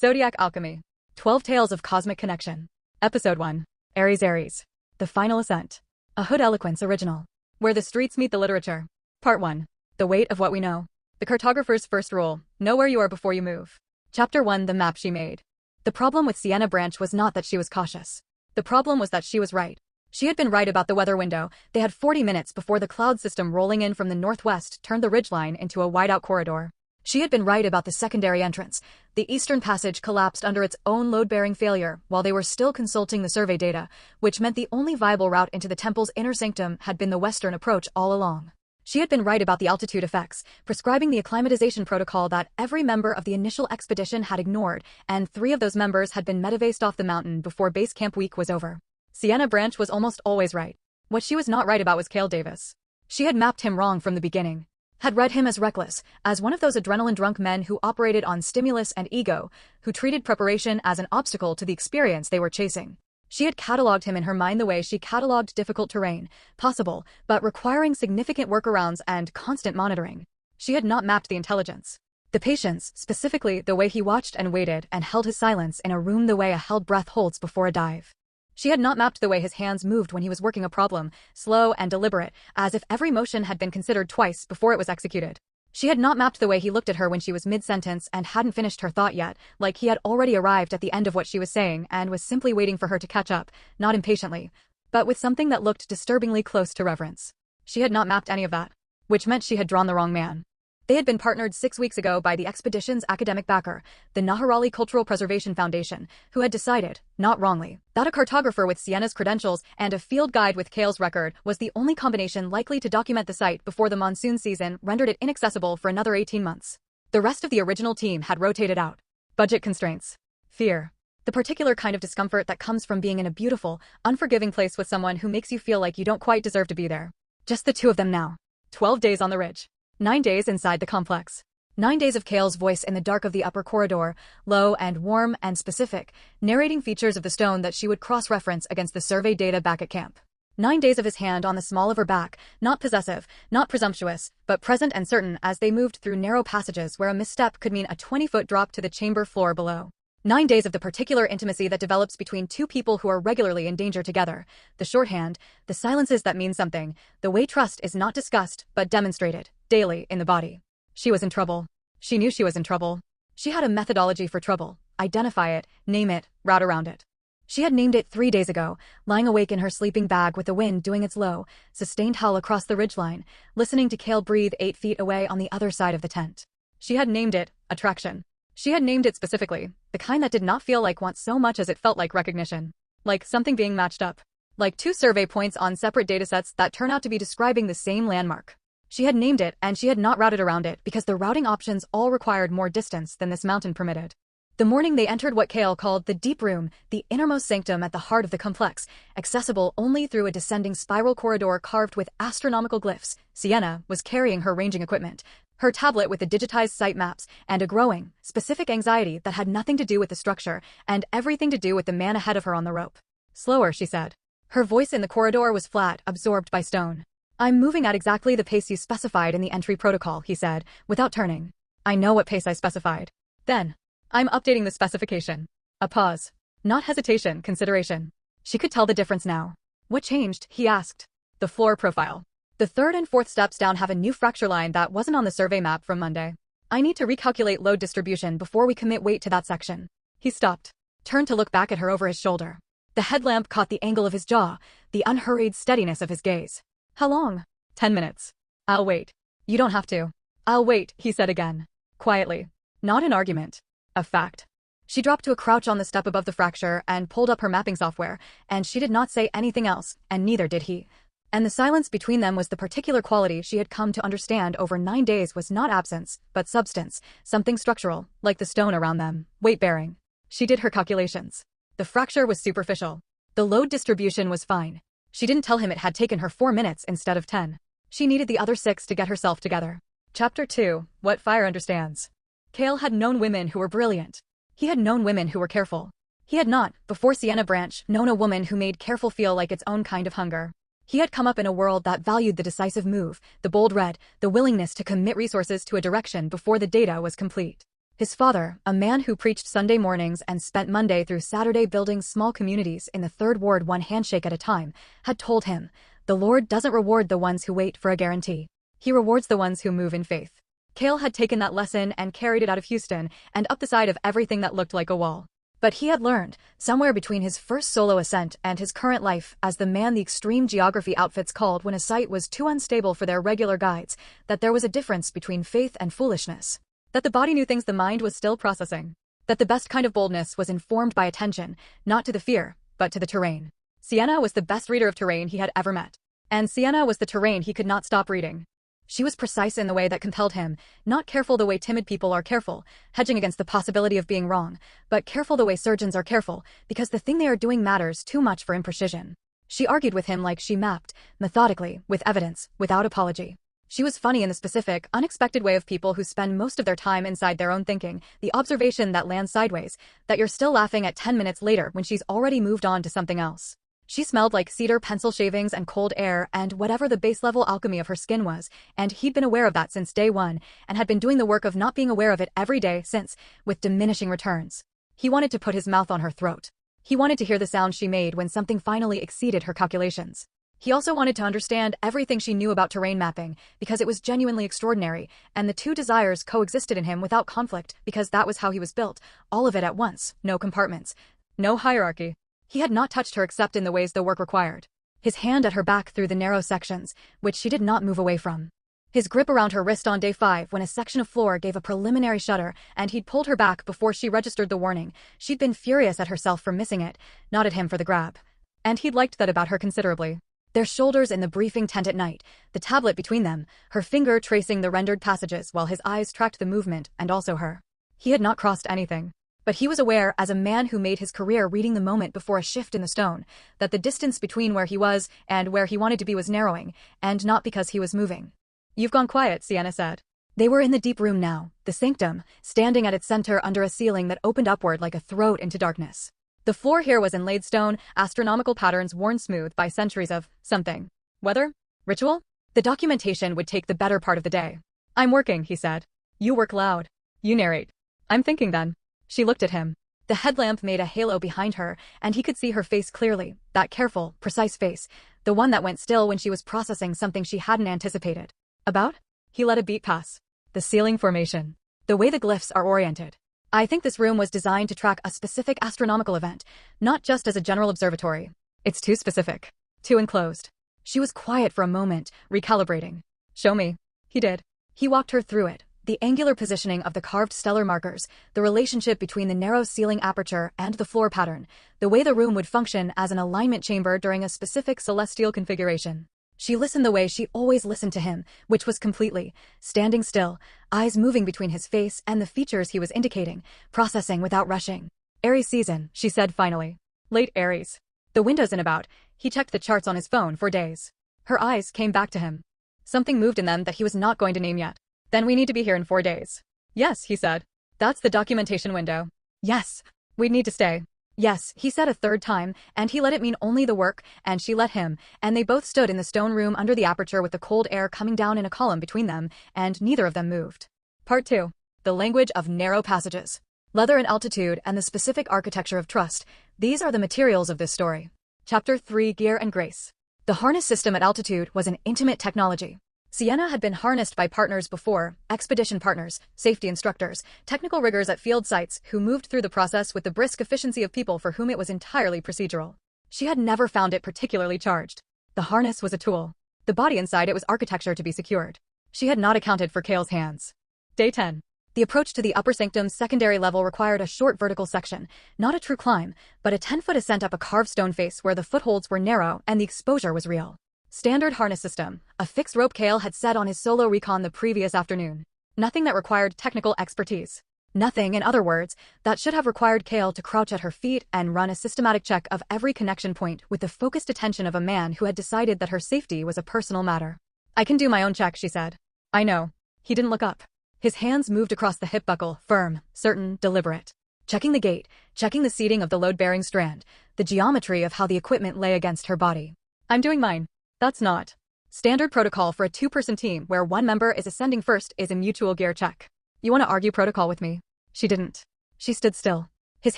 Zodiac Alchemy. 12 Tales of Cosmic Connection. Episode 1. Aries. The Final Ascent. A Hood Eloquence original. Where the streets meet the literature. Part 1. The Weight of What We Know. The cartographer's first rule: know where you are before you move. Chapter 1. The Map She Made. The problem with Sienna Branch was not that she was cautious. The problem was that she was right. She had been right about the weather window. They had 40 minutes before the cloud system rolling in from the northwest turned the ridgeline into a wide-out corridor. She had been right about the secondary entrance. The eastern passage collapsed under its own load-bearing failure while they were still consulting the survey data, which meant the only viable route into the temple's inner sanctum had been the western approach all along. She had been right about the altitude effects, prescribing the acclimatization protocol that every member of the initial expedition had ignored, and 3 of those members had been metavased off the mountain before base camp week was over. Sienna Branch was almost always right. What she was not right about was Kael Davis. She had mapped him wrong from the beginning. Had read him as reckless, as one of those adrenaline-drunk men who operated on stimulus and ego, who treated preparation as an obstacle to the experience they were chasing. She had catalogued him in her mind the way she catalogued difficult terrain, possible, but requiring significant workarounds and constant monitoring. She had not mapped the intelligence. The patience, specifically the way he watched and waited and held his silence in a room the way a held breath holds before a dive. She had not mapped the way his hands moved when he was working a problem, slow and deliberate, as if every motion had been considered twice before it was executed. She had not mapped the way he looked at her when she was mid-sentence and hadn't finished her thought yet, like he had already arrived at the end of what she was saying and was simply waiting for her to catch up, not impatiently, but with something that looked disturbingly close to reverence. She had not mapped any of that, which meant she had drawn the wrong man. They had been partnered 6 weeks ago by the expedition's academic backer, the Naharali Cultural Preservation Foundation, who had decided, not wrongly, that a cartographer with Sienna's credentials and a field guide with Kael's record was the only combination likely to document the site before the monsoon season rendered it inaccessible for another 18 months. The rest of the original team had rotated out. Budget constraints. Fear. The particular kind of discomfort that comes from being in a beautiful, unforgiving place with someone who makes you feel like you don't quite deserve to be there. Just the 2 of them now. 12 days on the ridge. 9 days inside the complex. 9 days of Kael's voice in the dark of the upper corridor, low and warm and specific, narrating features of the stone that she would cross-reference against the survey data back at camp. 9 days of his hand on the small of her back, not possessive, not presumptuous, but present and certain as they moved through narrow passages where a misstep could mean a 20-foot drop to the chamber floor below. 9 days of the particular intimacy that develops between 2 people who are regularly in danger together, the shorthand, the silences that mean something, the way trust is not discussed but demonstrated, daily, in the body. She was in trouble. She knew she was in trouble. She had a methodology for trouble: identify it, name it, route around it. She had named it 3 days ago, lying awake in her sleeping bag with the wind doing its low, sustained howl across the ridgeline, listening to Kael breathe 8 feet away on the other side of the tent. She had named it attraction. She had named it specifically, the kind that did not feel like want so much as it felt like recognition. Like something being matched up. Like 2 survey points on separate datasets that turn out to be describing the same landmark. She had named it, and she had not routed around it because the routing options all required more distance than this mountain permitted. The morning they entered what Kael called the deep room, the innermost sanctum at the heart of the complex, accessible only through a descending spiral corridor carved with astronomical glyphs, Sienna was carrying her ranging equipment, her tablet with the digitized site maps, and a growing, specific anxiety that had nothing to do with the structure and everything to do with the man ahead of her on the rope. Slower, she said. Her voice in the corridor was flat, absorbed by stone. I'm moving at exactly the pace you specified in the entry protocol, he said, without turning. I know what pace I specified. Then, I'm updating the specification. A pause. Not hesitation, consideration. She could tell the difference now. What changed? He asked. The floor profile. The 3rd and 4th steps down have a new fracture line that wasn't on the survey map from Monday. I need to recalculate load distribution before we commit weight to that section. He stopped, turned to look back at her over his shoulder. The headlamp caught the angle of his jaw, the unhurried steadiness of his gaze. How long? 10 minutes. I'll wait. You don't have to. I'll wait, he said again. Quietly. Not an argument. A fact. She dropped to a crouch on the step above the fracture and pulled up her mapping software, and she did not say anything else, and neither did he. And the silence between them was the particular quality she had come to understand over 9 days was not absence, but substance, something structural, like the stone around them, weight-bearing. She did her calculations. The fracture was superficial. The load distribution was fine. She didn't tell him it had taken her 4 minutes instead of 10. She needed the other 6 to get herself together. Chapter 2. What Fire Understands. Kael had known women who were brilliant. He had known women who were careful. He had not, before Sienna Branch, known a woman who made careful feel like its own kind of hunger. He had come up in a world that valued the decisive move, the bold read, the willingness to commit resources to a direction before the data was complete. His father, a man who preached Sunday mornings and spent Monday through Saturday building small communities in the Third Ward one handshake at a time, had told him, "The Lord doesn't reward the ones who wait for a guarantee. He rewards the ones who move in faith." Kael had taken that lesson and carried it out of Houston and up the side of everything that looked like a wall. But he had learned, somewhere between his first solo ascent and his current life as the man the extreme geography outfits called when a site was too unstable for their regular guides, that there was a difference between faith and foolishness. That the body knew things the mind was still processing. That the best kind of boldness was informed by attention, not to the fear, but to the terrain. Sienna was the best reader of terrain he had ever met. And Sienna was the terrain he could not stop reading. She was precise in the way that compelled him, not careful the way timid people are careful, hedging against the possibility of being wrong, but careful the way surgeons are careful, because the thing they are doing matters too much for imprecision. She argued with him like she mapped, methodically, with evidence, without apology. She was funny in the specific, unexpected way of people who spend most of their time inside their own thinking, the observation that lands sideways, that you're still laughing at 10 minutes later when she's already moved on to something else. She smelled like cedar pencil shavings and cold air and whatever the base-level alchemy of her skin was, and he'd been aware of that since day one, and had been doing the work of not being aware of it every day since, with diminishing returns. He wanted to put his mouth on her throat. He wanted to hear the sound she made when something finally exceeded her calculations. He also wanted to understand everything she knew about terrain mapping, because it was genuinely extraordinary, and the two desires coexisted in him without conflict, because that was how he was built, all of it at once, no compartments, no hierarchy. He had not touched her except in the ways the work required. His hand at her back through the narrow sections, which she did not move away from. His grip around her wrist on day 5 when a section of floor gave a preliminary shudder and he'd pulled her back before she registered the warning. She'd been furious at herself for missing it, not at him for the grab. And he'd liked that about her considerably. Their shoulders in the briefing tent at night, the tablet between them, her finger tracing the rendered passages while his eyes tracked the movement and also her. He had not crossed anything. But he was aware, as a man who made his career reading the moment before a shift in the stone, that the distance between where he was and where he wanted to be was narrowing, and not because he was moving. "You've gone quiet," Sienna said. They were in the deep room now, the sanctum, standing at its center under a ceiling that opened upward like a throat into darkness. The floor here was inlaid stone, astronomical patterns worn smooth by centuries of something. Weather? Ritual? The documentation would take the better part of the day. "I'm working," he said. "You work loud. You narrate." "I'm thinking then." She looked at him. The headlamp made a halo behind her, and he could see her face clearly, that careful, precise face, the one that went still when she was processing something she hadn't anticipated. "About?" He let a beat pass. "The ceiling formation. The way the glyphs are oriented. I think this room was designed to track a specific astronomical event, not just as a general observatory. It's too specific. Too enclosed." She was quiet for a moment, recalibrating. "Show me." He did. He walked her through it. The angular positioning of the carved stellar markers, the relationship between the narrow ceiling aperture and the floor pattern, the way the room would function as an alignment chamber during a specific celestial configuration. She listened the way she always listened to him, which was completely, standing still, eyes moving between his face and the features he was indicating, processing without rushing. "Aries season," she said finally. "Late Aries. The window's in about." He checked the charts on his phone for days. Her eyes came back to him. Something moved in them that he was not going to name yet. "Then we need to be here in 4 days." "Yes," he said. "That's the documentation window." "Yes. We'd need to stay." "Yes," he said a third time, and he let it mean only the work, and she let him, and they both stood in the stone room under the aperture with the cold air coming down in a column between them, and neither of them moved. Part 2. The language of narrow passages. Leather and altitude and the specific architecture of trust. These are the materials of this story. Chapter 3. Gear and Grace. The harness system at altitude was an intimate technology. Sienna had been harnessed by partners before, expedition partners, safety instructors, technical riggers at field sites who moved through the process with the brisk efficiency of people for whom it was entirely procedural. She had never found it particularly charged. The harness was a tool. The body inside it was architecture to be secured. She had not accounted for Kael's hands. Day 10. The approach to the upper sanctum's secondary level required a short vertical section, not a true climb, but a 10-foot ascent up a carved stone face where the footholds were narrow and the exposure was real. Standard harness system, a fixed rope Kael had set on his solo recon the previous afternoon. Nothing that required technical expertise. Nothing, in other words, that should have required Kael to crouch at her feet and run a systematic check of every connection point with the focused attention of a man who had decided that her safety was a personal matter. "I can do my own check," she said. "I know." He didn't look up. His hands moved across the hip buckle, firm, certain, deliberate. Checking the gate, checking the seating of the load-bearing strand, the geometry of how the equipment lay against her body. "I'm doing mine." "That's not." Standard protocol for a 2-person team where one member is ascending first is a mutual gear check. "You want to argue protocol with me?" She didn't. She stood still. His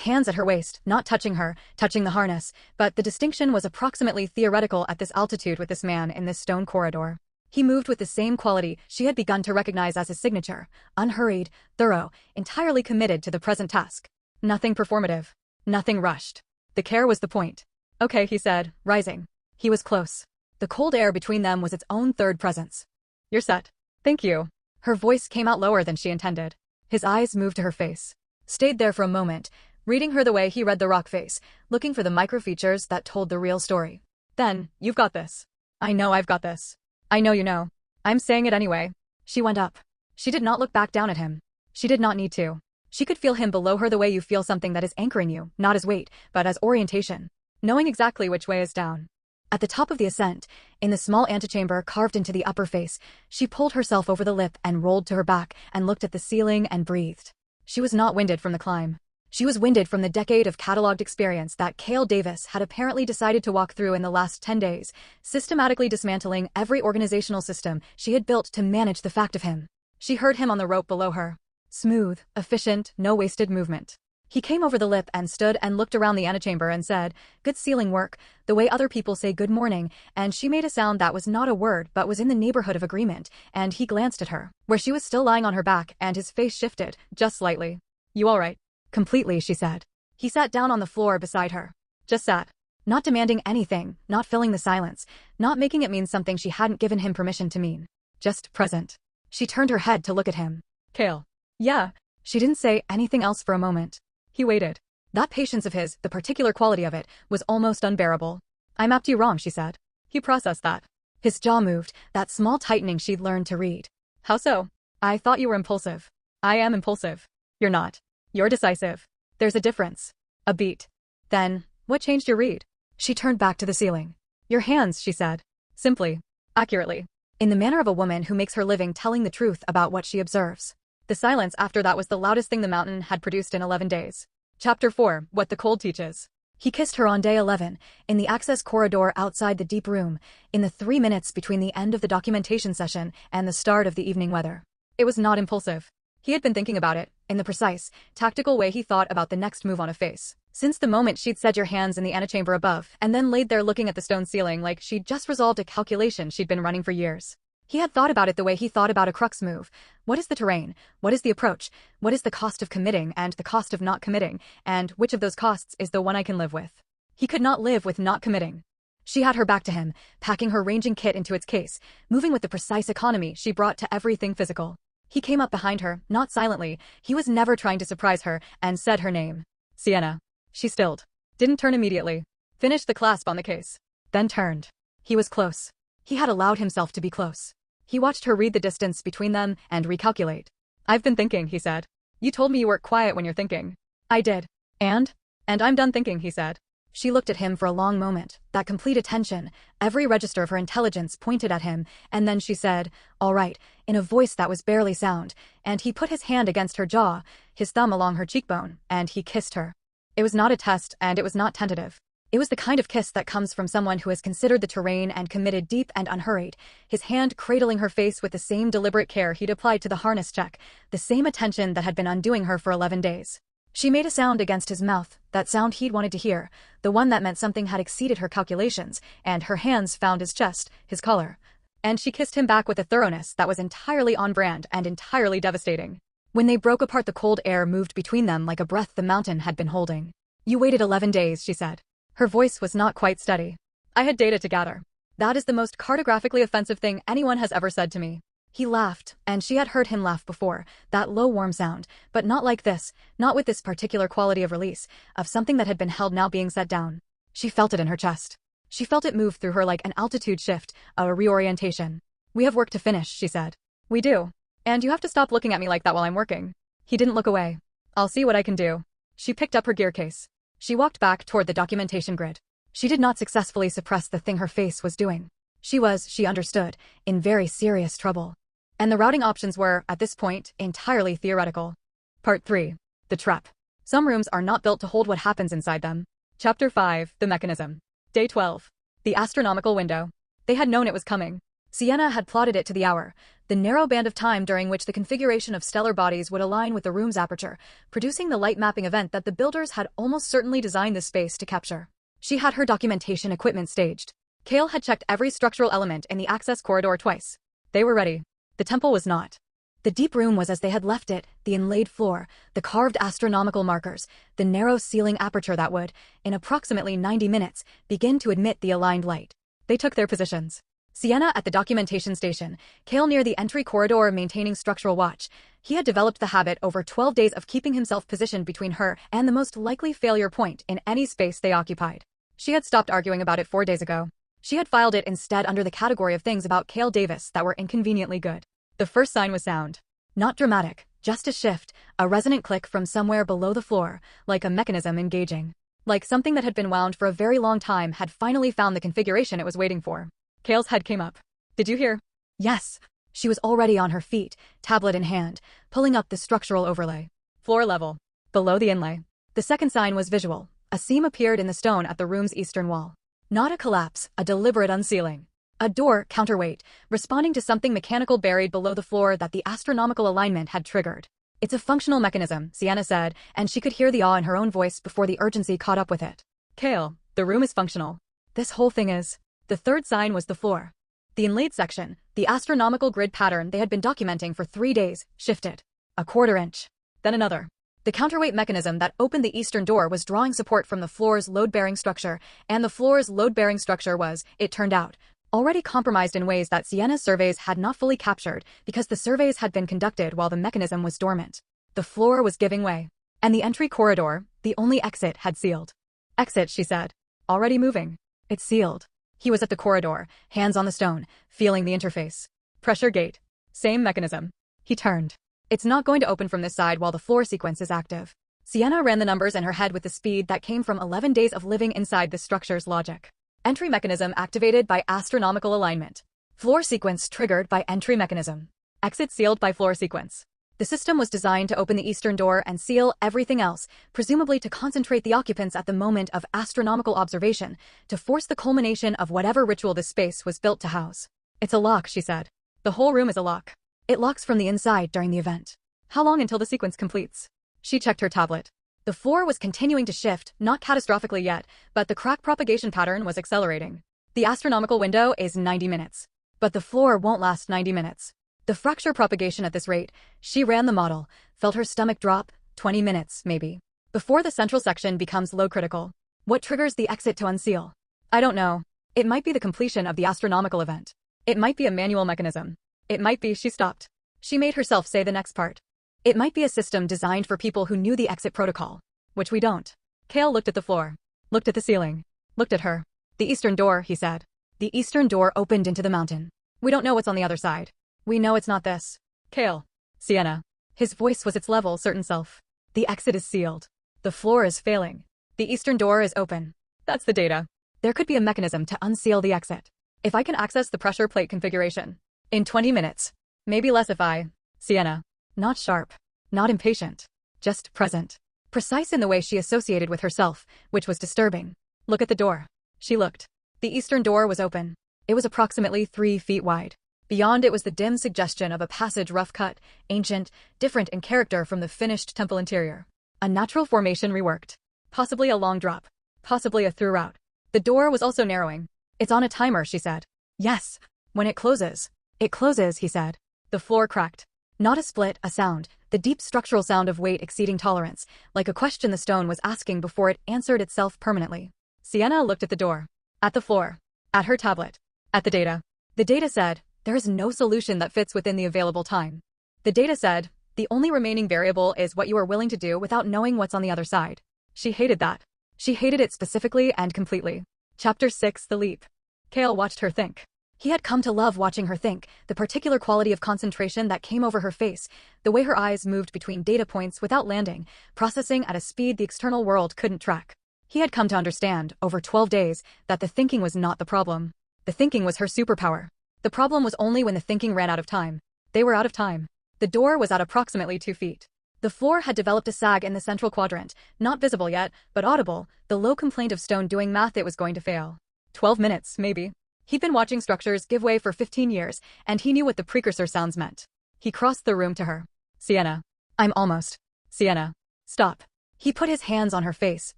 hands at her waist, not touching her, touching the harness, but the distinction was approximately theoretical at this altitude with this man in this stone corridor. He moved with the same quality she had begun to recognize as his signature, unhurried, thorough, entirely committed to the present task. Nothing performative. Nothing rushed. The care was the point. Okay, he said, rising. He was close. The cold air between them was its own third presence. You're set. Thank you. Her voice came out lower than she intended. His eyes moved to her face. Stayed there for a moment, reading her the way he read the rock face, looking for the microfeatures that told the real story. Then, you've got this. I know I've got this. I know you know. I'm saying it anyway. She went up. She did not look back down at him. She did not need to. She could feel him below her the way you feel something that is anchoring you, not as weight, but as orientation. Knowing exactly which way is down. At the top of the ascent, in the small antechamber carved into the upper face, she pulled herself over the lip and rolled to her back and looked at the ceiling and breathed. She was not winded from the climb. She was winded from the decade of catalogued experience that Kael Davis had apparently decided to walk through in the last 10 days, systematically dismantling every organizational system she had built to manage the fact of him. She heard him on the rope below her. Smooth, efficient, no wasted movement. He came over the lip and stood and looked around the antechamber and said, "Good ceiling work, the way other people say good morning," and she made a sound that was not a word but was in the neighborhood of agreement, and he glanced at her, where she was still lying on her back, and his face shifted, just slightly. "You all right?" "Completely," she said. He sat down on the floor beside her. Just sat. Not demanding anything, not filling the silence, not making it mean something she hadn't given him permission to mean. Just present. She turned her head to look at him. "Kael." "Yeah." She didn't say anything else for a moment. He waited. That patience of his, the particular quality of it, was almost unbearable. "I mapped you wrong," she said. He processed that. His jaw moved, that small tightening she'd learned to read. "How so?" "I thought you were impulsive." "I am impulsive." "You're not. You're decisive. There's a difference. A beat." "Then, what changed your read?" She turned back to the ceiling. "Your hands," she said. Simply. Accurately. In the manner of a woman who makes her living telling the truth about what she observes. The silence after that was the loudest thing the mountain had produced in 11 days. Chapter 4, What the Cold Teaches. He kissed her on day 11, in the access corridor outside the deep room, in the 3 minutes between the end of the documentation session and the start of the evening weather. It was not impulsive. He had been thinking about it, in the precise, tactical way he thought about the next move on a face. Since the moment she'd said your hands in the antechamber above, and then laid there looking at the stone ceiling like she'd just resolved a calculation she'd been running for years. He had thought about it the way he thought about a crux move. What is the terrain? What is the approach? What is the cost of committing and the cost of not committing? And which of those costs is the one I can live with? He could not live with not committing. She had her back to him, packing her ranging kit into its case, moving with the precise economy she brought to everything physical. He came up behind her, not silently, he was never trying to surprise her, and said her name. "Sienna." She stilled. Didn't turn immediately. Finished the clasp on the case. Then turned. He was close. He had allowed himself to be close. He watched her read the distance between them and recalculate. "I've been thinking," he said. "You told me you work quiet when you're thinking." "I did." And I'm done thinking," he said. She looked at him for a long moment, that complete attention, every register of her intelligence pointed at him, and then she said, "All right," in a voice that was barely sound, and he put his hand against her jaw, his thumb along her cheekbone, and he kissed her. It was not a test, and it was not tentative. It was the kind of kiss that comes from someone who has considered the terrain and committed deep and unhurried, his hand cradling her face with the same deliberate care he'd applied to the harness check, the same attention that had been undoing her for 11 days. She made a sound against his mouth, that sound he'd wanted to hear, the one that meant something had exceeded her calculations, and her hands found his chest, his collar. And she kissed him back with a thoroughness that was entirely on brand and entirely devastating. When they broke apart, the cold air moved between them like a breath the mountain had been holding. "You waited 11 days, she said. Her voice was not quite steady. "I had data to gather. That is the most cartographically offensive thing anyone has ever said to me." He laughed, and she had heard him laugh before, that low warm sound, but not like this, not with this particular quality of release, of something that had been held now being set down. She felt it in her chest. She felt it move through her like an altitude shift, a reorientation. "We have work to finish," she said. "We do. And you have to stop looking at me like that while I'm working." He didn't look away. "I'll see what I can do." She picked up her gear case. She walked back toward the documentation grid. She did not successfully suppress the thing her face was doing. She was, she understood, in very serious trouble. And the routing options were, at this point, entirely theoretical. Part 3. The Trap. Some rooms are not built to hold what happens inside them. Chapter 5. The Mechanism. Day 12. The astronomical window. They had known it was coming. Sienna had plotted it to the hour, the narrow band of time during which the configuration of stellar bodies would align with the room's aperture, producing the light mapping event that the builders had almost certainly designed this space to capture. She had her documentation equipment staged. Kael had checked every structural element in the access corridor twice. They were ready. The temple was not. The deep room was as they had left it, the inlaid floor, the carved astronomical markers, the narrow ceiling aperture that would, in approximately 90 minutes, begin to admit the aligned light. They took their positions. Sienna at the documentation station, Kael near the entry corridor maintaining structural watch. He had developed the habit over 12 days of keeping himself positioned between her and the most likely failure point in any space they occupied. She had stopped arguing about it 4 days ago. She had filed it instead under the category of things about Kael Davis that were inconveniently good. The first sign was sound. Not dramatic, just a shift, a resonant click from somewhere below the floor, like a mechanism engaging. Like something that had been wound for a very long time had finally found the configuration it was waiting for. Kael's head came up. Did you hear? Yes. She was already on her feet, tablet in hand, pulling up the structural overlay. Floor level. Below the inlay. The second sign was visual. A seam appeared in the stone at the room's eastern wall. Not a collapse, a deliberate unsealing. A door, counterweight, responding to something mechanical buried below the floor that the astronomical alignment had triggered. It's a functional mechanism, Sienna said, and she could hear the awe in her own voice before the urgency caught up with it. Kael, the room is functional. This whole thing is. The third sign was the floor. The inlaid section, the astronomical grid pattern they had been documenting for 3 days, shifted. A quarter inch. Then another. The counterweight mechanism that opened the eastern door was drawing support from the floor's load-bearing structure, and the floor's load-bearing structure was, it turned out, already compromised in ways that Sienna's surveys had not fully captured because the surveys had been conducted while the mechanism was dormant. The floor was giving way. And the entry corridor, the only exit, had sealed. Exit, she said. Already moving. It's sealed. He was at the corridor, hands on the stone, feeling the interface. Pressure gate. Same mechanism. He turned. It's not going to open from this side while the floor sequence is active. Sienna ran the numbers in her head with the speed that came from 11 days of living inside the structure's logic. Entry mechanism activated by astronomical alignment. Floor sequence triggered by entry mechanism. Exit sealed by floor sequence. The system was designed to open the eastern door and seal everything else, presumably to concentrate the occupants at the moment of astronomical observation, to force the culmination of whatever ritual this space was built to house. It's a lock, she said. The whole room is a lock. It locks from the inside during the event. How long until the sequence completes? She checked her tablet. The floor was continuing to shift, not catastrophically yet, but the crack propagation pattern was accelerating. The astronomical window is 90 minutes. But the floor won't last 90 minutes. The fracture propagation at this rate, she ran the model, felt her stomach drop, 20 minutes, maybe. Before the central section becomes low critical. What triggers the exit to unseal? I don't know. It might be the completion of the astronomical event. It might be a manual mechanism. It might be, she stopped. She made herself say the next part. It might be a system designed for people who knew the exit protocol. Which we don't. Kael looked at the floor. Looked at the ceiling. Looked at her. The eastern door, he said. The eastern door opened into the mountain. We don't know what's on the other side. We know it's not this. Kael. Sienna. His voice was its level, certain self. The exit is sealed. The floor is failing. The eastern door is open. That's the data. There could be a mechanism to unseal the exit. If I can access the pressure plate configuration. In 20 minutes. Maybe less if I. Sienna. Not sharp. Not impatient. Just present. Precise in the way she associated with herself, which was disturbing. Look at the door. She looked. The eastern door was open. It was approximately 3 feet wide. Beyond it was the dim suggestion of a passage rough cut, ancient, different in character from the finished temple interior. A natural formation reworked. Possibly a long drop. Possibly a through route. The door was also narrowing. It's on a timer, she said. Yes. When it closes. It closes, he said. The floor cracked. Not a split, a sound, the deep structural sound of weight exceeding tolerance, like a question the stone was asking before it answered itself permanently. Sienna looked at the door. At the floor. At her tablet. At the data. The data said, there is no solution that fits within the available time. The data said, the only remaining variable is what you are willing to do without knowing what's on the other side. She hated that. She hated it specifically and completely. Chapter 6, The Leap. Kael watched her think. He had come to love watching her think, the particular quality of concentration that came over her face, the way her eyes moved between data points without landing, processing at a speed the external world couldn't track. He had come to understand, over 12 days, that the thinking was not the problem. The thinking was her superpower. The problem was only when the thinking ran out of time. They were out of time. The door was at approximately 2 feet. The floor had developed a sag in the central quadrant, not visible yet, but audible, the low complaint of stone doing math it was going to fail. 12 minutes, maybe. He'd been watching structures give way for 15 years, and he knew what the precursor sounds meant. He crossed the room to her. Sienna. I'm almost. Sienna. Stop. He put his hands on her face,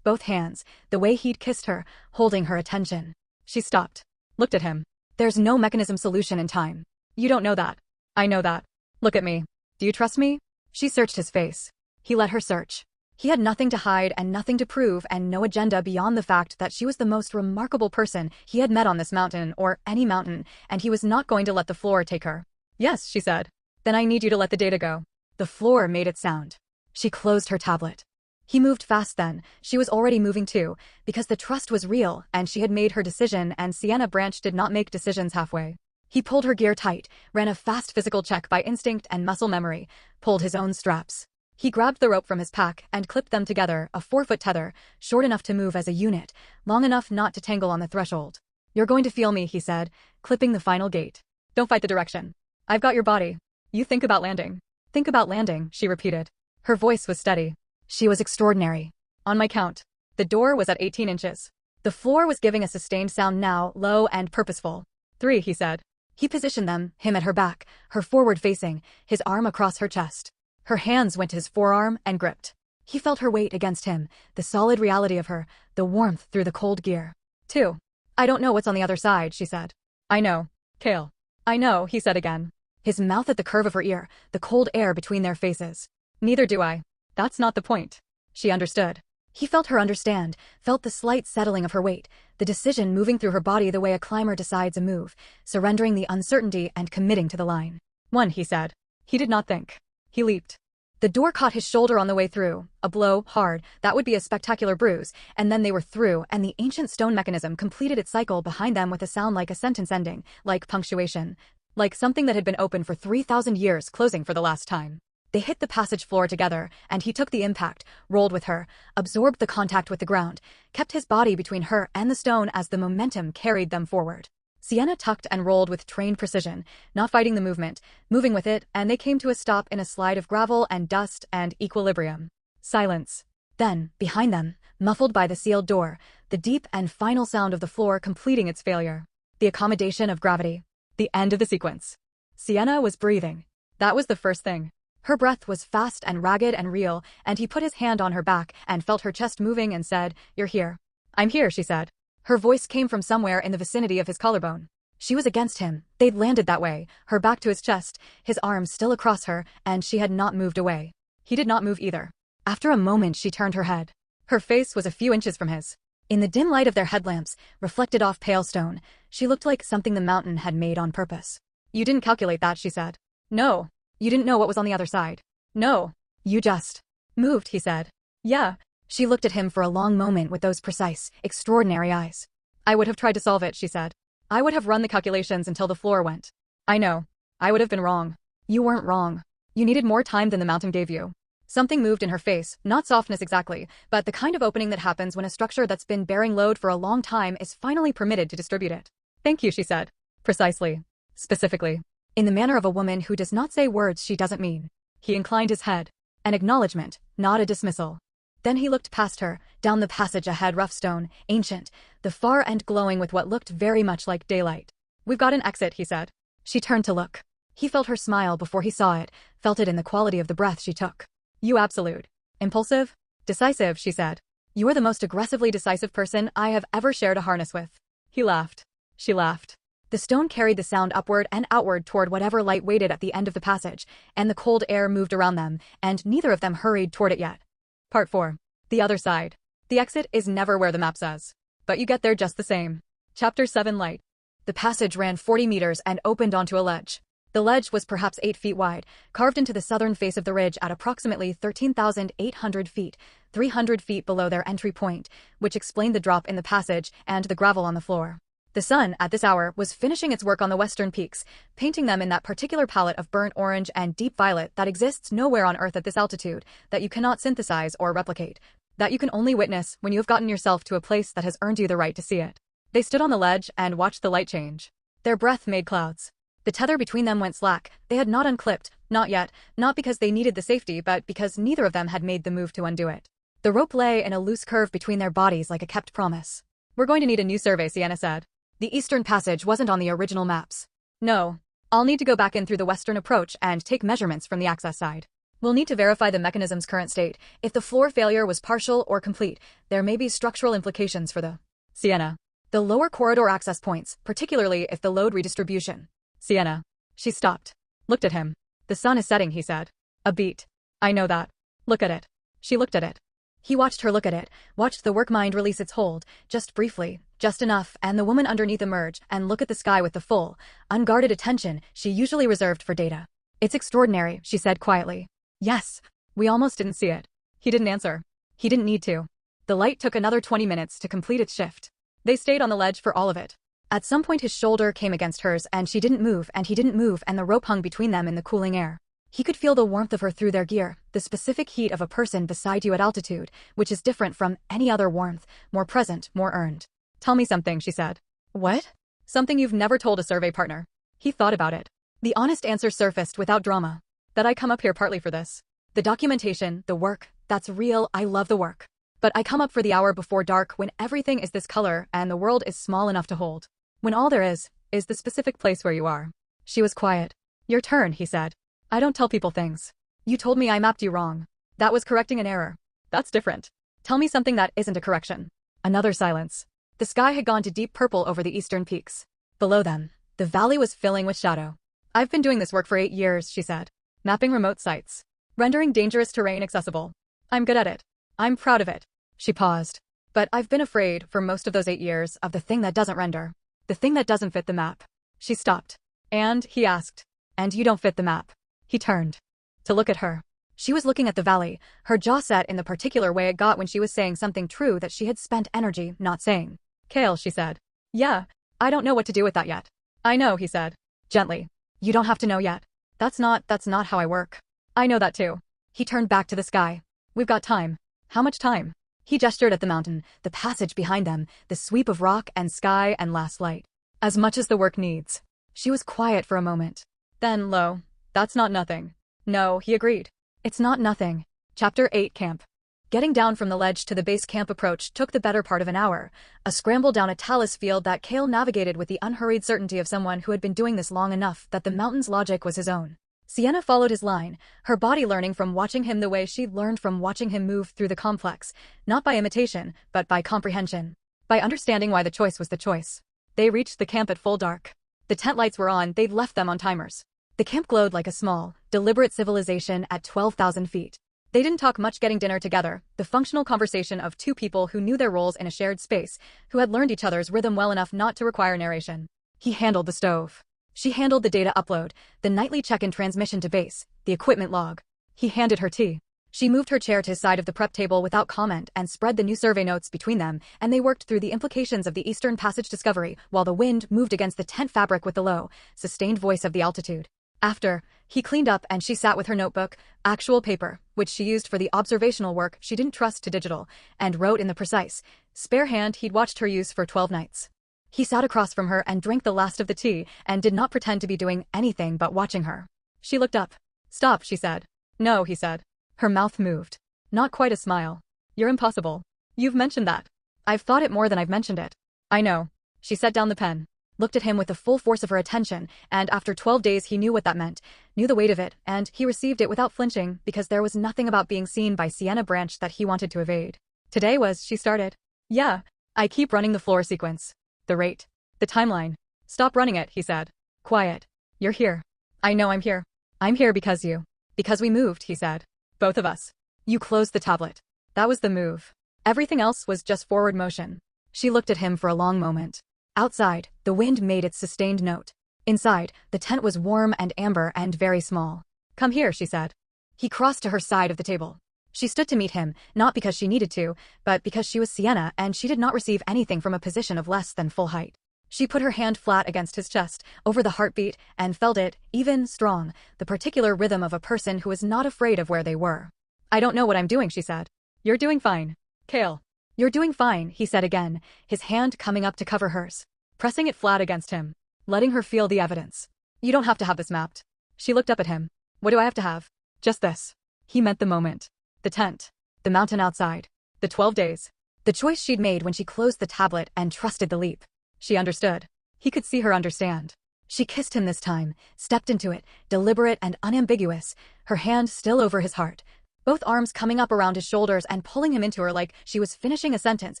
both hands, the way he'd kissed her, holding her attention. She stopped. Looked at him. There's no mechanism solution in time. You don't know that. I know that. Look at me. Do you trust me? She searched his face. He let her search. He had nothing to hide and nothing to prove and no agenda beyond the fact that she was the most remarkable person he had met on this mountain or any mountain, and he was not going to let the floor take her. Yes, she said. Then I need you to let the data go. The floor made it sound. She closed her tablet. He moved fast then. She was already moving too, because the trust was real and she had made her decision and Sienna Branch did not make decisions halfway. He pulled her gear tight, ran a fast physical check by instinct and muscle memory, pulled his own straps. He grabbed the rope from his pack and clipped them together, a 4-foot tether, short enough to move as a unit, long enough not to tangle on the threshold. You're going to feel me, he said, clipping the final gate. Don't fight the direction. I've got your body. You think about landing. Think about landing, she repeated. Her voice was steady. She was extraordinary. On my count. The door was at 18 inches. The floor was giving a sustained sound now, low and purposeful. 3, he said. He positioned them, him at her back, her forward facing, his arm across her chest. Her hands went to his forearm and gripped. He felt her weight against him, the solid reality of her, the warmth through the cold gear. 2. I don't know what's on the other side, she said. I know. Kael. I know, he said again. His mouth at the curve of her ear, the cold air between their faces. Neither do I. That's not the point. She understood. He felt her understand, felt the slight settling of her weight, the decision moving through her body the way a climber decides a move, surrendering the uncertainty and committing to the line. 1, he said. He did not think. He leaped. The door caught his shoulder on the way through, a blow, hard, that would be a spectacular bruise, and then they were through and the ancient stone mechanism completed its cycle behind them with a sound like a sentence ending, like punctuation, like something that had been open for 3,000 years closing for the last time. They hit the passage floor together, and he took the impact, rolled with her, absorbed the contact with the ground, kept his body between her and the stone as the momentum carried them forward. Sienna tucked and rolled with trained precision, not fighting the movement, moving with it, and they came to a stop in a slide of gravel and dust and equilibrium. Silence. Then, behind them, muffled by the sealed door, the deep and final sound of the floor completing its failure. The accommodation of gravity. The end of the sequence. Sienna was breathing. That was the first thing. Her breath was fast and ragged and real, and he put his hand on her back and felt her chest moving and said, "You're here." "I'm here," she said. Her voice came from somewhere in the vicinity of his collarbone. She was against him. They'd landed that way, her back to his chest, his arms still across her, and she had not moved away. He did not move either. After a moment she turned her head. Her face was a few inches from his. In the dim light of their headlamps, reflected off pale stone, she looked like something the mountain had made on purpose. "You didn't calculate that," she said. "No. You didn't know what was on the other side." "No. You just moved," he said. "Yeah." She looked at him for a long moment with those precise, extraordinary eyes. "I would have tried to solve it," she said. "I would have run the calculations until the floor went. I know. I would have been wrong." "You weren't wrong. You needed more time than the mountain gave you." Something moved in her face, not softness exactly, but the kind of opening that happens when a structure that's been bearing load for a long time is finally permitted to distribute it. "Thank you," she said. Precisely. Specifically. In the manner of a woman who does not say words she doesn't mean. He inclined his head. An acknowledgement, not a dismissal. Then he looked past her, down the passage ahead, rough stone, ancient, the far end glowing with what looked very much like daylight. "We've got an exit," he said. She turned to look. He felt her smile before he saw it, felt it in the quality of the breath she took. "You absolute. Impulsive? Decisive," she said. "You are the most aggressively decisive person I have ever shared a harness with." He laughed. She laughed. The stone carried the sound upward and outward toward whatever light waited at the end of the passage, and the cold air moved around them, and neither of them hurried toward it yet. Part 4. The other side. The exit is never where the map says. But you get there just the same. Chapter 7 Light. The passage ran 40 meters and opened onto a ledge. The ledge was perhaps 8 feet wide, carved into the southern face of the ridge at approximately 13,800 feet, 300 feet below their entry point, which explained the drop in the passage and the gravel on the floor. The sun, at this hour, was finishing its work on the western peaks, painting them in that particular palette of burnt orange and deep violet that exists nowhere on Earth at this altitude, that you cannot synthesize or replicate, that you can only witness when you have gotten yourself to a place that has earned you the right to see it. They stood on the ledge and watched the light change. Their breath made clouds. The tether between them went slack. They had not unclipped, not yet, not because they needed the safety but because neither of them had made the move to undo it. The rope lay in a loose curve between their bodies like a kept promise. "We're going to need a new survey," Sienna said. The Eastern Passage wasn't on the original maps. No. I'll need to go back in through the western approach and take measurements from the access side. We'll need to verify the mechanism's current state. If the floor failure was partial or complete, there may be structural implications for the Sienna. The lower corridor access points, particularly if the load redistribution. Sienna. She stopped. Looked at him. The sun is setting, he said. A beat. I know that. Look at it. She looked at it. He watched her look at it, watched the work mind release its hold, just briefly, just enough, and the woman underneath emerge and look at the sky with the full, unguarded attention she usually reserved for data. It's extraordinary, she said quietly. Yes. We almost didn't see it. He didn't answer. He didn't need to. The light took another 20 minutes to complete its shift. They stayed on the ledge for all of it. At some point his shoulder came against hers and she didn't move and he didn't move and the rope hung between them in the cooling air. He could feel the warmth of her through their gear, the specific heat of a person beside you at altitude, which is different from any other warmth, more present, more earned. Tell me something, she said. What? Something you've never told a survey partner. He thought about it. The honest answer surfaced without drama. That I come up here partly for this. The documentation, the work, that's real, I love the work. But I come up for the hour before dark when everything is this color and the world is small enough to hold. When all there is the specific place where you are. She was quiet. Your turn, he said. I don't tell people things. You told me I mapped you wrong. That was correcting an error. That's different. Tell me something that isn't a correction. Another silence. The sky had gone to deep purple over the eastern peaks. Below them, the valley was filling with shadow. I've been doing this work for 8 years, she said. Mapping remote sites. Rendering dangerous terrain accessible. I'm good at it. I'm proud of it. She paused. But I've been afraid, for most of those 8 years, of the thing that doesn't render. The thing that doesn't fit the map. She stopped. And, he asked. And you don't fit the map. He turned. To look at her. She was looking at the valley, her jaw set in the particular way it got when she was saying something true that she had spent energy not saying. Kael, she said. Yeah, I don't know what to do with that yet. I know, he said. Gently. You don't have to know yet. That's not how I work. I know that too. He turned back to the sky. We've got time. How much time? He gestured at the mountain, the passage behind them, the sweep of rock and sky and last light. As much as the work needs. She was quiet for a moment. Then, low. That's not nothing. No, he agreed. It's not nothing. Chapter 8 Camp. Getting down from the ledge to the base camp approach took the better part of an hour, a scramble down a talus field that Kael navigated with the unhurried certainty of someone who had been doing this long enough that the mountain's logic was his own. Sienna followed his line, her body learning from watching him the way she'd learned from watching him move through the complex, not by imitation, but by comprehension. By understanding why the choice was the choice. They reached the camp at full dark. The tent lights were on, they'd left them on timers. The camp glowed like a small, deliberate civilization at 12,000 feet. They didn't talk much getting dinner together, the functional conversation of two people who knew their roles in a shared space, who had learned each other's rhythm well enough not to require narration. He handled the stove. She handled the data upload, the nightly check-in transmission to base, the equipment log. He handed her tea. She moved her chair to his side of the prep table without comment and spread the new survey notes between them, and they worked through the implications of the Eastern Passage discovery while the wind moved against the tent fabric with the low, sustained voice of the altitude. After, he cleaned up and she sat with her notebook, actual paper, which she used for the observational work she didn't trust to digital, and wrote in the precise, spare hand he'd watched her use for 12 nights. He sat across from her and drank the last of the tea and did not pretend to be doing anything but watching her. She looked up. Stop, she said. No, he said. Her mouth moved. Not quite a smile. You're impossible. You've mentioned that. I've thought it more than I've mentioned it. I know. She set down the pen. Looked at him with the full force of her attention, and after 12 days he knew what that meant, knew the weight of it, and he received it without flinching because there was nothing about being seen by Sienna Branch that he wanted to evade. Today was, she started. Yeah, I keep running the floor sequence. The rate. The timeline. Stop running it, he said. Quiet. You're here. I know I'm here. I'm here because you. Because we moved, he said. Both of us. You closed the tablet. That was the move. Everything else was just forward motion. She looked at him for a long moment. Outside, the wind made its sustained note. Inside, the tent was warm and amber and very small. Come here, she said. He crossed to her side of the table. She stood to meet him, not because she needed to, but because she was Sienna and she did not receive anything from a position of less than full height. She put her hand flat against his chest, over the heartbeat, and felt it, even strong, the particular rhythm of a person who is not afraid of where they were. I don't know what I'm doing, she said. You're doing fine. Kael. You're doing fine, he said again, his hand coming up to cover hers, pressing it flat against him, letting her feel the evidence. You don't have to have this mapped. She looked up at him. What do I have to have? Just this. He meant the moment. The tent. The mountain outside. The 12 days. The choice she'd made when she closed the tablet and trusted the leap. She understood. He could see her understand. She kissed him this time, stepped into it, deliberate and unambiguous, her hand still over his heart, both arms coming up around his shoulders and pulling him into her like she was finishing a sentence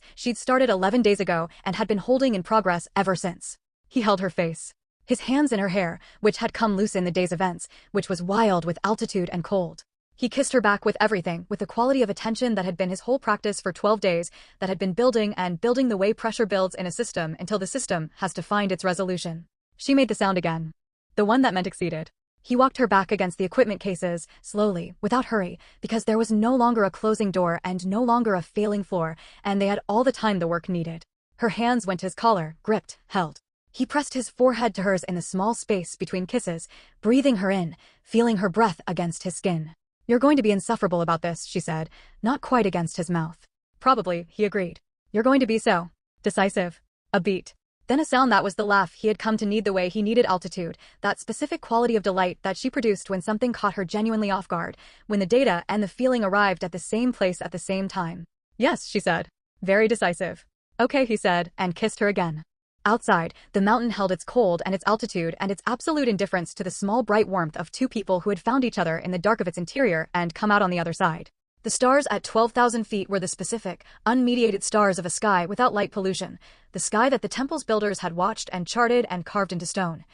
she'd started 11 days ago and had been holding in progress ever since. He held her face, his hands in her hair, which had come loose in the day's events, which was wild with altitude and cold. He kissed her back with everything, with the quality of attention that had been his whole practice for 12 days, that had been building and building the way pressure builds in a system until the system has to find its resolution. She made the sound again. The one that meant exceeded. He walked her back against the equipment cases, slowly, without hurry, because there was no longer a closing door and no longer a failing floor, and they had all the time the work needed. Her hands went to his collar, gripped, held. He pressed his forehead to hers in the small space between kisses, breathing her in, feeling her breath against his skin. "You're going to be insufferable about this," she said, not quite against his mouth. "Probably," he agreed. "You're going to be so decisive." A beat. Then a sound that was the laugh he had come to need the way he needed altitude, that specific quality of delight that she produced when something caught her genuinely off guard, when the data and the feeling arrived at the same place at the same time. "Yes," she said. "Very decisive." "Okay," he said, and kissed her again. Outside, the mountain held its cold and its altitude and its absolute indifference to the small bright warmth of two people who had found each other in the dark of its interior and come out on the other side. The stars at 12,000 feet were the specific, unmediated stars of a sky without light pollution, the sky that the temple's builders had watched and charted and carved into stone,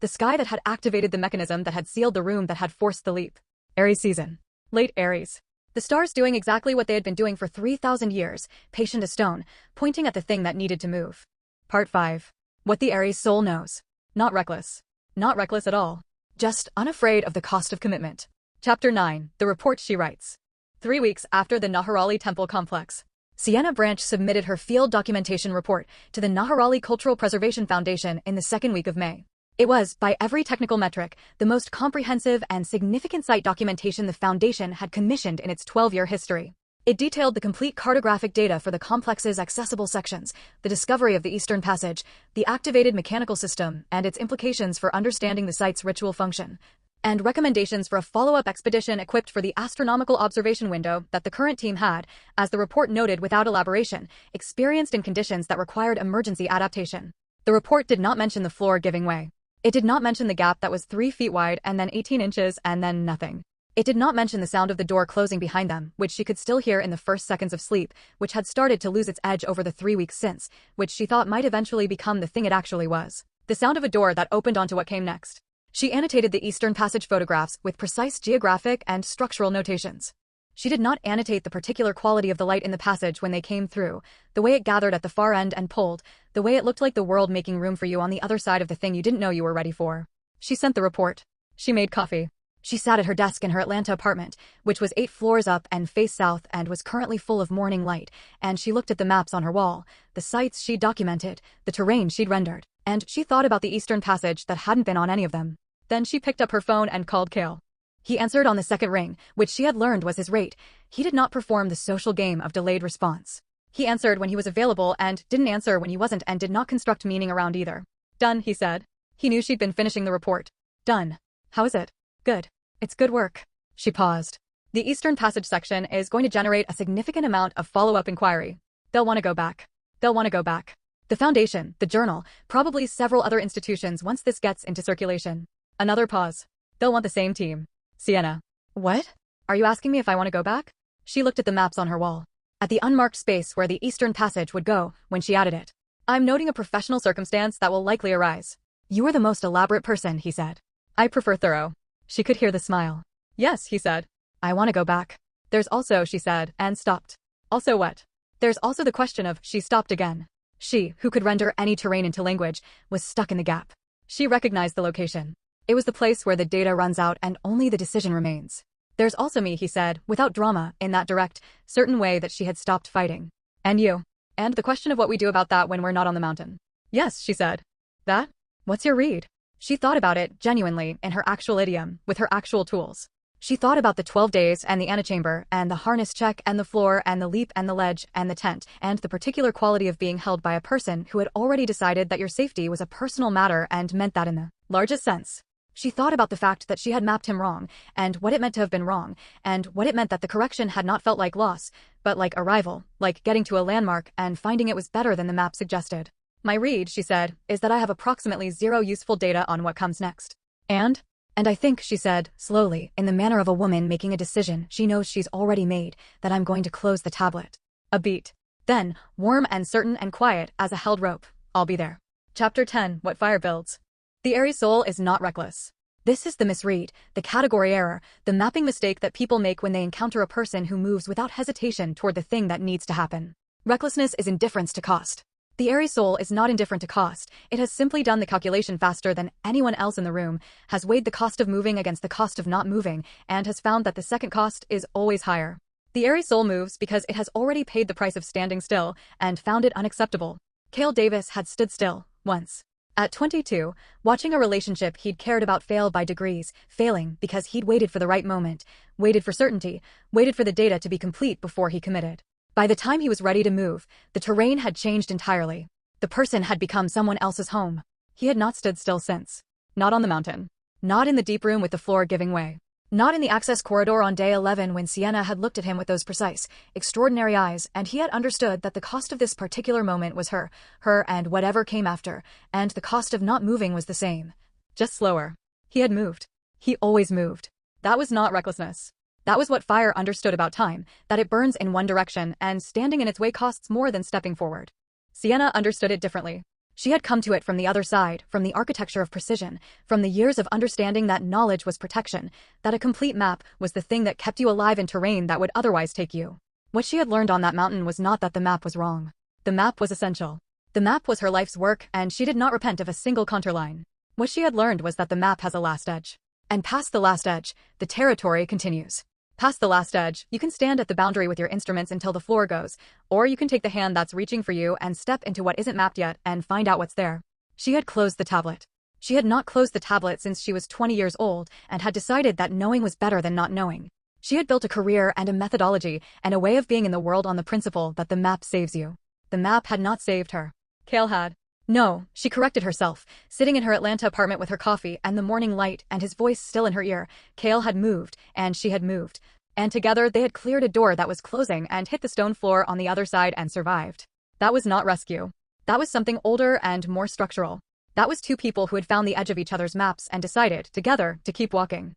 the sky that had activated the mechanism that had sealed the room that had forced the leap. Aries season. Late Aries. The stars doing exactly what they had been doing for 3,000 years, patient as stone, pointing at the thing that needed to move. Part 5. What the Aries soul knows. Not reckless. Not reckless at all. Just unafraid of the cost of commitment. Chapter 9. The report she writes. 3 weeks after the Naharali Temple Complex, Sienna Branch submitted her field documentation report to the Naharali Cultural Preservation Foundation in the second week of May. It was, by every technical metric, the most comprehensive and significant site documentation the Foundation had commissioned in its 12-year history. It detailed the complete cartographic data for the complex's accessible sections, the discovery of the Eastern Passage, the activated mechanical system, and its implications for understanding the site's ritual function, and recommendations for a follow-up expedition equipped for the astronomical observation window that the current team had, as the report noted without elaboration, experienced in conditions that required emergency adaptation. The report did not mention the floor giving way. It did not mention the gap that was 3 feet wide and then 18 inches and then nothing. It did not mention the sound of the door closing behind them, which she could still hear in the first seconds of sleep, which had started to lose its edge over the 3 weeks since, which she thought might eventually become the thing it actually was. The sound of a door that opened onto what came next. She annotated the Eastern Passage photographs with precise geographic and structural notations. She did not annotate the particular quality of the light in the passage when they came through, the way it gathered at the far end and pulled, the way it looked like the world making room for you on the other side of the thing you didn't know you were ready for. She sent the report. She made coffee. She sat at her desk in her Atlanta apartment, which was 8 floors up and faced south and was currently full of morning light, and she looked at the maps on her wall, the sites she'd documented, the terrain she'd rendered, and she thought about the Eastern Passage that hadn't been on any of them. Then she picked up her phone and called Kael. He answered on the second ring, which she had learned was his rate. He did not perform the social game of delayed response. He answered when he was available and didn't answer when he wasn't and did not construct meaning around either. "Done," he said. He knew she'd been finishing the report. "Done. How is it?" "Good. It's good work." She paused. "The Eastern Passage section is going to generate a significant amount of follow-up inquiry. They'll want to go back. They'll want to go back. The Foundation, the Journal, probably several other institutions once this gets into circulation." Another pause. "They'll want the same team." "Sienna." "What? Are you asking me if I want to go back?" She looked at the maps on her wall. At the unmarked space where the Eastern Passage would go when she added it. "I'm noting a professional circumstance that will likely arise." "You are the most elaborate person," he said. "I prefer thorough." She could hear the smile. "Yes," he said. "I want to go back. There's also," she said, and stopped. "Also what?" "There's also the question of," she stopped again. She, who could render any terrain into language, was stuck in the gap. She recognized the location. It was the place where the data runs out and only the decision remains. "There's also me," he said, without drama, in that direct, certain way that she had stopped fighting. "And you. And the question of what we do about that when we're not on the mountain." "Yes," she said. "That? What's your read?" She thought about it, genuinely, in her actual idiom, with her actual tools. She thought about the 12 days and the antechamber and the harness check and the floor and the leap and the ledge and the tent and the particular quality of being held by a person who had already decided that your safety was a personal matter and meant that in the largest sense. She thought about the fact that she had mapped him wrong, and what it meant to have been wrong, and what it meant that the correction had not felt like loss, but like arrival, like getting to a landmark and finding it was better than the map suggested. My read, she said, is that I have approximately zero useful data on what comes next. And I think, she said, slowly, in the manner of a woman making a decision she knows she's already made, that I'm going to close the tablet. A beat. Then, warm and certain and quiet as a held rope, I'll be there. Chapter 10, What Fire Builds. The Aries soul is not reckless. This is the misread, the category error, the mapping mistake that people make when they encounter a person who moves without hesitation toward the thing that needs to happen. Recklessness is indifference to cost. The Aries soul is not indifferent to cost. It has simply done the calculation faster than anyone else in the room, has weighed the cost of moving against the cost of not moving, and has found that the second cost is always higher. The Aries soul moves because it has already paid the price of standing still and found it unacceptable. Kael Davis had stood still, once. At 22, watching a relationship he'd cared about fail by degrees, failing because he'd waited for the right moment, waited for certainty, waited for the data to be complete before he committed. By the time he was ready to move, the terrain had changed entirely. The person had become someone else's home. He had not stood still since. Not on the mountain. Not in the deep room with the floor giving way. Not in the access corridor on day 11 when Sienna had looked at him with those precise, extraordinary eyes, and he had understood that the cost of this particular moment was her and whatever came after, and the cost of not moving was the same. Just slower. He had moved. He always moved. That was not recklessness. That was what fire understood about time, that it burns in one direction, and standing in its way costs more than stepping forward. Sienna understood it differently. She had come to it from the other side, from the architecture of precision, from the years of understanding that knowledge was protection, that a complete map was the thing that kept you alive in terrain that would otherwise take you. What she had learned on that mountain was not that the map was wrong. The map was essential. The map was her life's work, and she did not repent of a single contour line. What she had learned was that the map has a last edge. And past the last edge, the territory continues. Past the last edge, you can stand at the boundary with your instruments until the floor goes, or you can take the hand that's reaching for you and step into what isn't mapped yet and find out what's there. She had closed the tablet. She had not closed the tablet since she was 20 years old and had decided that knowing was better than not knowing. She had built a career and a methodology and a way of being in the world on the principle that the map saves you. The map had not saved her. Kael had. No, she corrected herself, sitting in her Atlanta apartment with her coffee and the morning light and his voice still in her ear. Kael had moved, and she had moved. And together they had cleared a door that was closing and hit the stone floor on the other side and survived. That was not rescue. That was something older and more structural. That was two people who had found the edge of each other's maps and decided, together, to keep walking.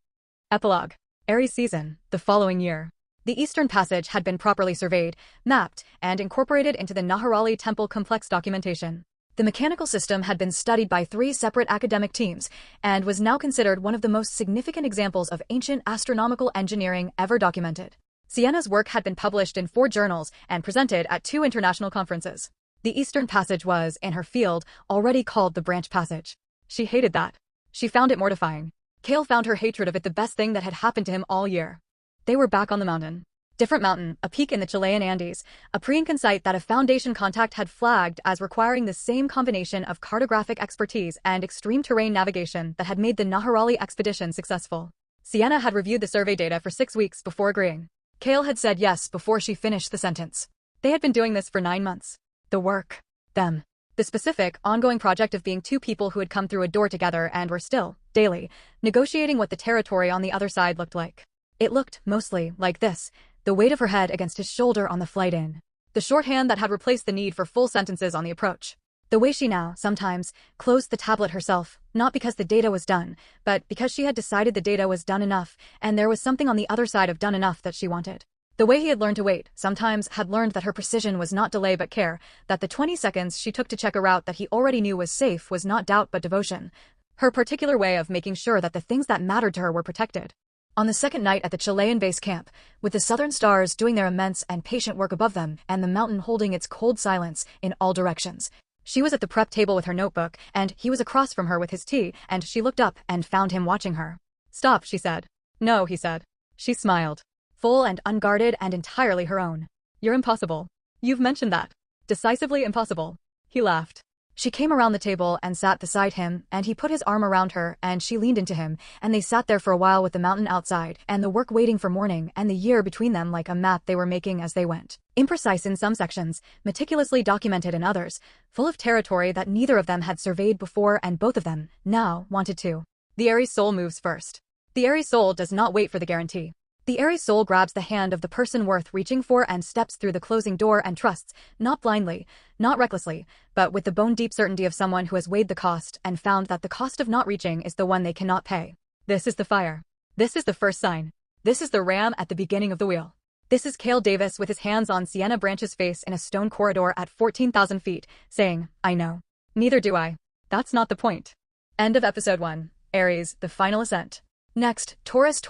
Epilogue. Aries season, the following year. The Eastern Passage had been properly surveyed, mapped, and incorporated into the Naharali Temple complex documentation. The mechanical system had been studied by 3 separate academic teams and was now considered one of the most significant examples of ancient astronomical engineering ever documented. Sienna's work had been published in 4 journals and presented at 2 international conferences. The Eastern Passage was, in her field, already called the Branch Passage. She hated that. She found it mortifying. Kael found her hatred of it the best thing that had happened to him all year. They were back on the mountain. Different mountain, a peak in the Chilean Andes, a pre-Incan site that a Foundation contact had flagged as requiring the same combination of cartographic expertise and extreme terrain navigation that had made the Naharali expedition successful. Sienna had reviewed the survey data for 6 weeks before agreeing. Kael had said yes before she finished the sentence. They had been doing this for 9 months. The work. Them. The specific, ongoing project of being 2 people who had come through a door together and were still, daily, negotiating what the territory on the other side looked like. It looked, mostly, like this. The weight of her head against his shoulder on the flight in. The shorthand that had replaced the need for full sentences on the approach. The way she now, sometimes, closed the tablet herself, not because the data was done, but because she had decided the data was done enough, and there was something on the other side of done enough that she wanted. The way he had learned to wait, sometimes had learned that her precision was not delay but care, that the 20 seconds she took to check a route that he already knew was safe was not doubt but devotion. Her particular way of making sure that the things that mattered to her were protected. On the second night at the Chilean base camp, with the southern stars doing their immense and patient work above them and the mountain holding its cold silence in all directions, she was at the prep table with her notebook, and he was across from her with his tea, and she looked up and found him watching her. "Stop," she said. "No," he said. She smiled. Full and unguarded and entirely her own. "You're impossible. You've mentioned that. Decisively impossible." He laughed. She came around the table and sat beside him, and he put his arm around her, and she leaned into him, and they sat there for a while with the mountain outside, and the work waiting for morning, and the year between them like a map they were making as they went. Imprecise in some sections, meticulously documented in others, full of territory that neither of them had surveyed before and both of them, now, wanted to. The Aries soul moves first. The Aries soul does not wait for the guarantee. The Aries soul grabs the hand of the person worth reaching for and steps through the closing door and trusts, not blindly, not recklessly, but with the bone-deep certainty of someone who has weighed the cost and found that the cost of not reaching is the one they cannot pay. This is the fire. This is the first sign. This is the ram at the beginning of the wheel. This is Kael Davis with his hands on Sienna Branch's face in a stone corridor at 14,000 feet, saying, I know. Neither do I. That's not the point. End of episode 1. Aries, the final ascent. Next, Taurus,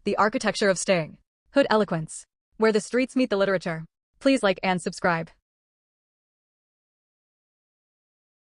the architecture of staying. Hood Eloquence. Where the streets meet the literature. Please like and subscribe.